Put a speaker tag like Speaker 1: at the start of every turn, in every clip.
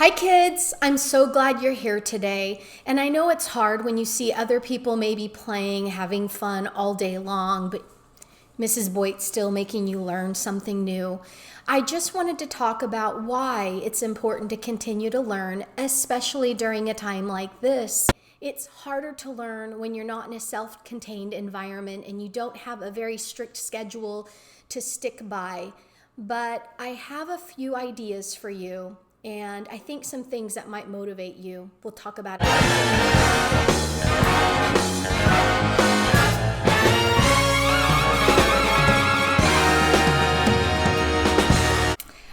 Speaker 1: Hi kids, I'm so glad you're here today. And I know it's hard when you see other people maybe playing, having fun all day long, but Mrs. Boyt's still making you learn something new. I just wanted to talk about why it's important to continue to learn, especially during a time like this. It's harder to learn when you're not in a self-contained environment and you don't have a very strict schedule to stick by. But I have a few ideas for you, and I think some things that might motivate you. We'll talk about it.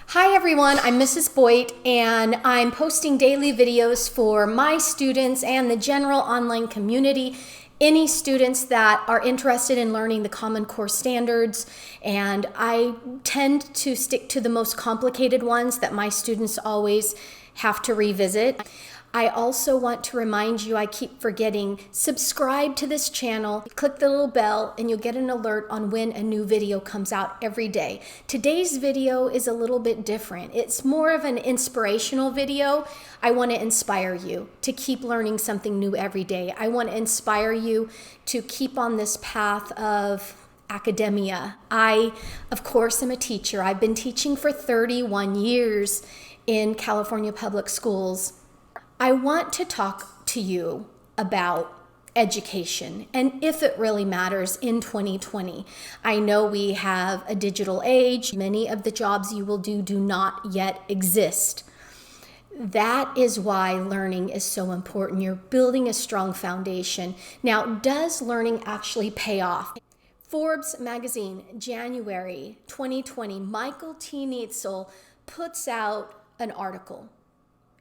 Speaker 1: Hi everyone, I'm Mrs. Boyt, and I'm posting daily videos for my students and the general online community. Any students that are interested in learning the Common Core standards, and I tend to stick to the most complicated ones that my students always have to revisit. I also want to remind you, I keep forgetting, subscribe to this channel, click the little bell, and you'll get an alert on when a new video comes out every day. Today's video is a little bit different. It's more of an inspirational video. I want to inspire you to keep learning something new every day. I want to inspire you to keep on this path of academia. I, of course, am a teacher. I've been teaching for 31 years in California public schools. I want to talk to you about education and if it really matters in 2020. I know we have a digital age. Many of the jobs you will do not yet exist. That is why learning is so important. You're building a strong foundation. Now, does learning actually pay off? Forbes magazine, January 2020, Michael T. Neitzel puts out an article.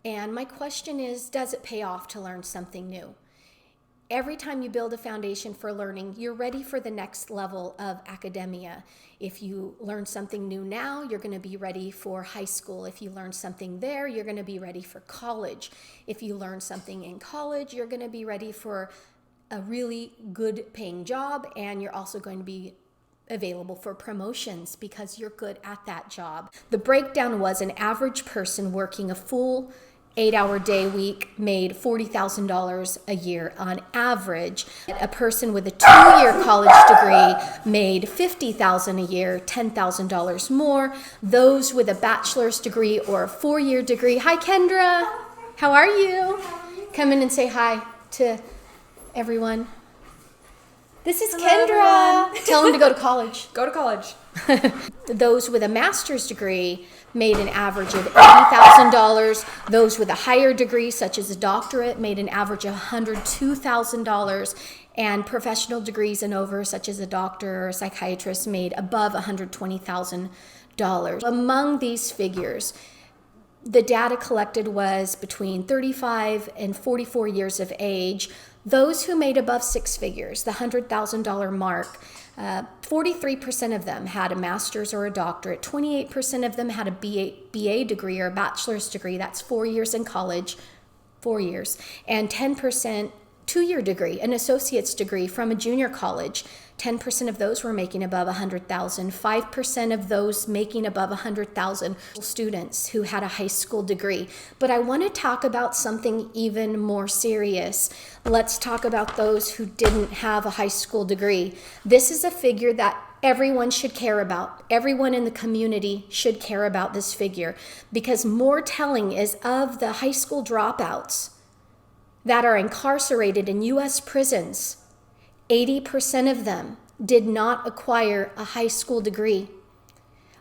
Speaker 1: And my question is, does it pay off to learn something new? Every time you build a foundation for learning, you're ready for the next level of academia. If you learn something new now, you're going to be ready for high school. If you learn something there, you're going to be ready for college. If you learn something in college, you're going to be ready for a really good paying job, and you're also going to be available for promotions because you're good at that job. The breakdown was an average person working a full 8-hour day week made $40,000 a year on average. A person with a 2-year college degree made $50,000 a year, $10,000 more. Those with a bachelor's degree or a 4-year degree. Hi, Kendra. How are you? Come in and say hi to everyone. This is Kendra. Tell them to go to college.
Speaker 2: Go to college.
Speaker 1: Those with a master's degree made an average of $80,000. Those with a higher degree, such as a doctorate, made an average of $102,000. And professional degrees and over, such as a doctor or a psychiatrist, made above $120,000. Among these figures, the data collected was between 35 and 44 years of age. Those who made above 6 figures, the $100,000 mark, 43% of them had a master's or a doctorate. 28% of them had a BA degree or a bachelor's degree. That's 4 years in college, 4 years. And 10% 2-year degree, an associate's degree from a junior college. 10% of those were making above $100,000. 5% of those making above $100,000 students who had a high school degree. But I want to talk about something even more serious. Let's talk about those who didn't have a high school degree. This is a figure that everyone should care about. Everyone in the community should care about this figure, because more telling is of the high school dropouts that are incarcerated in U.S. prisons. 80% of them did not acquire a high school degree.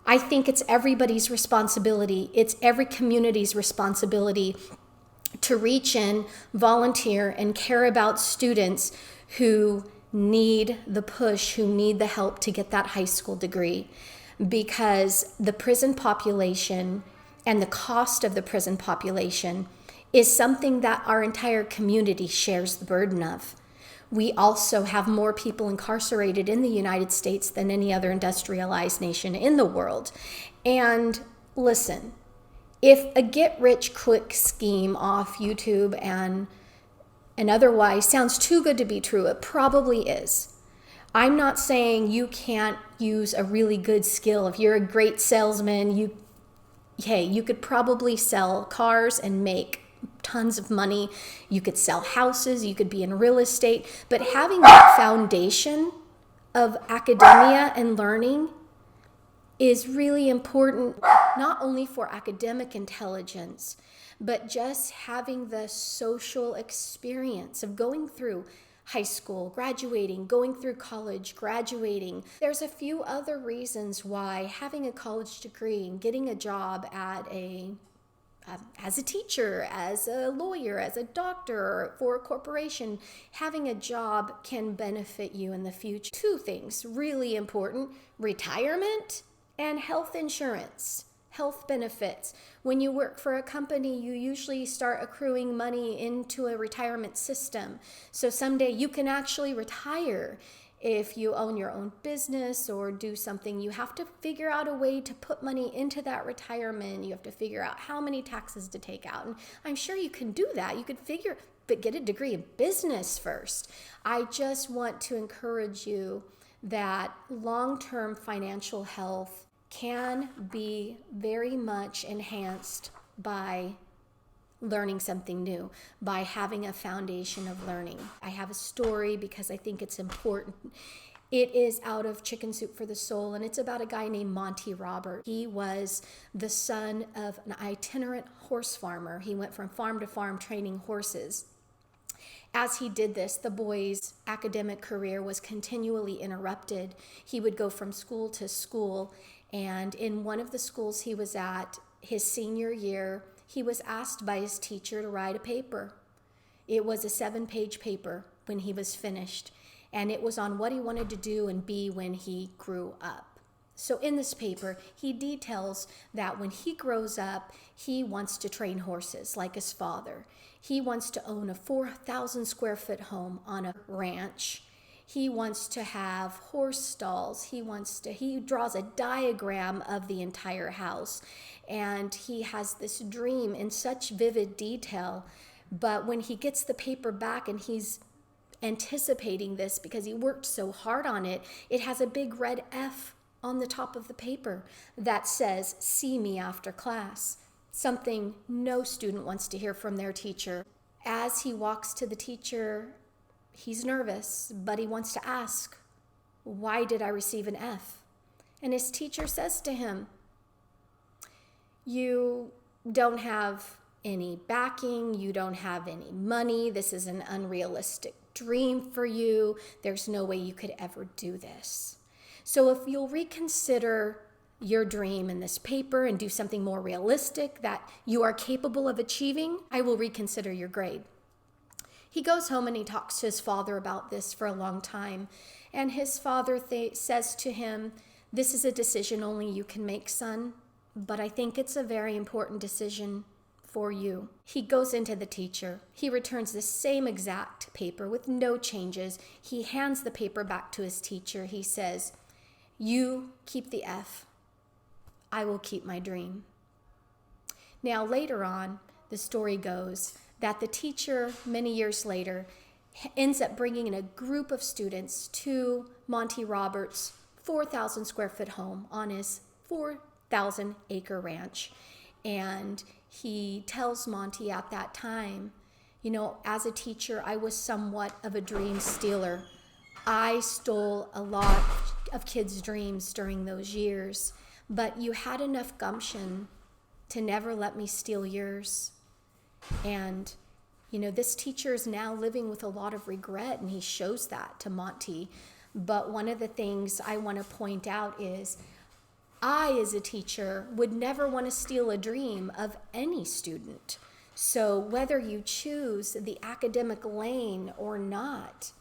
Speaker 1: I think it's everybody's responsibility. It's every community's responsibility to reach in, volunteer, and care about students who need the push, who need the help to get that high school degree. Because the prison population and the cost of the prison population is something that our entire community shares the burden of. We also have more people incarcerated in the United States than any other industrialized nation in the world. And listen, if a get-rich-quick scheme off YouTube and otherwise sounds too good to be true, it probably is. I'm not saying you can't use a really good skill. If you're a great salesman, Hey, you could probably sell cars and make tons of money. You could sell houses, you could be in real estate, but having that foundation of academia and learning is really important, not only for academic intelligence, but just having the social experience of going through high school, graduating, going through college, graduating. There's a few other reasons why having a college degree and getting a job at as a teacher, as a lawyer, as a doctor, for a corporation, having a job can benefit you in the future. Two things really important: retirement and health insurance, health benefits. When you work for a company, you usually start accruing money into a retirement system. So someday you can actually retire. If you own your own business or do something, you have to figure out a way to put money into that retirement. You have to figure out how many taxes to take out. And I'm sure you can do that. You could figure, but get a degree in business first. I just want to encourage you that long-term financial health can be very much enhanced by learning something new, by having a foundation of learning. I have a story because I think it's important. It is out of Chicken Soup for the Soul, and it's about a guy named Monty Roberts. He was the son of an itinerant horse farmer. He went from farm to farm training horses. As he did this, the boy's academic career was continually interrupted. He would go from school to school, and in one of the schools he was at, his senior year, he was asked by his teacher to write a paper. It was a 7-page paper when he was finished, and it was on what he wanted to do and be when he grew up. So in this paper, he details that when he grows up, he wants to train horses like his father. He wants to own a 4,000 square foot home on a ranch. He wants to have horse stalls. He draws a diagram of the entire house. And he has this dream in such vivid detail. But when he gets the paper back and he's anticipating this because he worked so hard on it, it has a big red F on the top of the paper that says, "See me after class." Something no student wants to hear from their teacher. As he walks to the teacher, he's nervous, but he wants to ask, "Why did I receive an F?" And his teacher says to him, "You don't have any backing, you don't have any money, this is an unrealistic dream for you, there's no way you could ever do this. So if you'll reconsider your dream in this paper and do something more realistic that you are capable of achieving, I will reconsider your grade." He goes home and he talks to his father about this for a long time. And his father says to him, "This is a decision only you can make, son, but I think it's a very important decision for you." He goes into the teacher. He returns the same exact paper with no changes. He hands the paper back to his teacher. He says, "You keep the F. I will keep my dream." Now, later on, the story goes that the teacher, many years later, ends up bringing in a group of students to Monty Roberts' 4,000 square foot home on his 4,000 acre ranch. And he tells Monty at that time, "As a teacher, I was somewhat of a dream stealer. I stole a lot of kids' dreams during those years, but you had enough gumption to never let me steal yours." And, this teacher is now living with a lot of regret, and he shows that to Monty. But one of the things I want to point out is I, as a teacher, would never want to steal a dream of any student. So whether you choose the academic lane or not,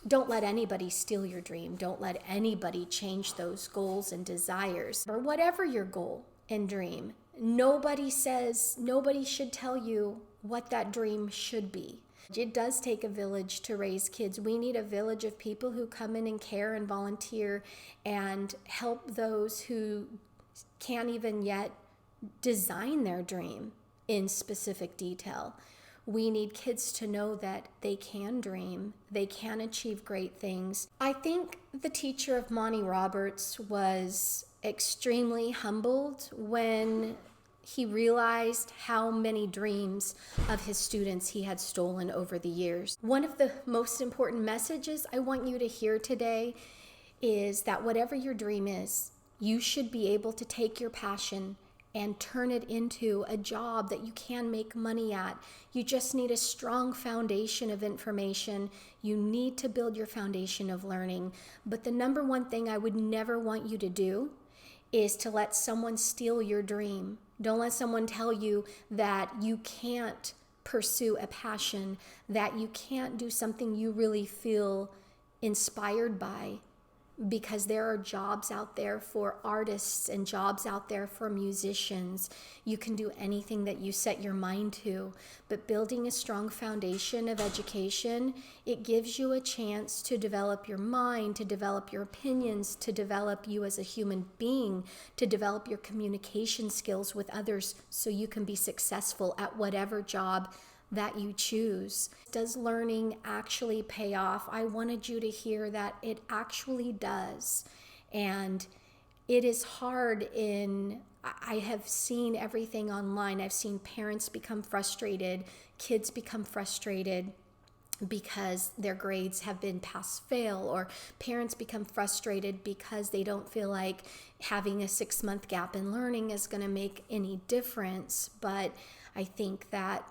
Speaker 1: don't let anybody steal your dream. Don't let anybody change those goals and desires. Or whatever your goal and dream, nobody should tell you what that dream should be. It does take a village to raise kids. We need a village of people who come in and care and volunteer and help those who can't even yet design their dream in specific detail. We need kids to know that they can dream, they can achieve great things. I think the teacher of Monty Roberts was extremely humbled when he realized how many dreams of his students he had stolen over the years. One of the most important messages I want you to hear today is that whatever your dream is, you should be able to take your passion and turn it into a job that you can make money at. You just need a strong foundation of information. You need to build your foundation of learning. But the number one thing I would never want you to do is to let someone steal your dream. Don't let someone tell you that you can't pursue a passion, that you can't do something you really feel inspired by. Because there are jobs out there for artists and jobs out there for musicians. You can do anything that you set your mind to. But building a strong foundation of education, it gives you a chance to develop your mind, to develop your opinions, to develop you as a human being, to develop your communication skills with others so you can be successful at whatever job that you choose. Does learning actually pay off? I wanted you to hear that it actually does. And it is hard I have seen everything online. I've seen parents become frustrated, kids become frustrated because their grades have been pass-fail, or parents become frustrated because they don't feel like having a 6-month gap in learning is going to make any difference. But I think that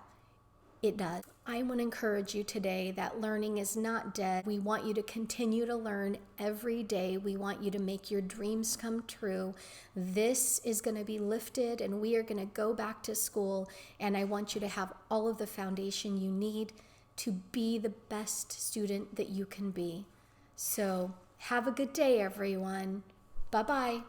Speaker 1: it does. I want to encourage you today that learning is not dead. We want you to continue to learn every day. We want you to make your dreams come true. This is going to be lifted and we are going to go back to school, and I want you to have all of the foundation you need to be the best student that you can be. So have a good day, everyone. Bye-bye.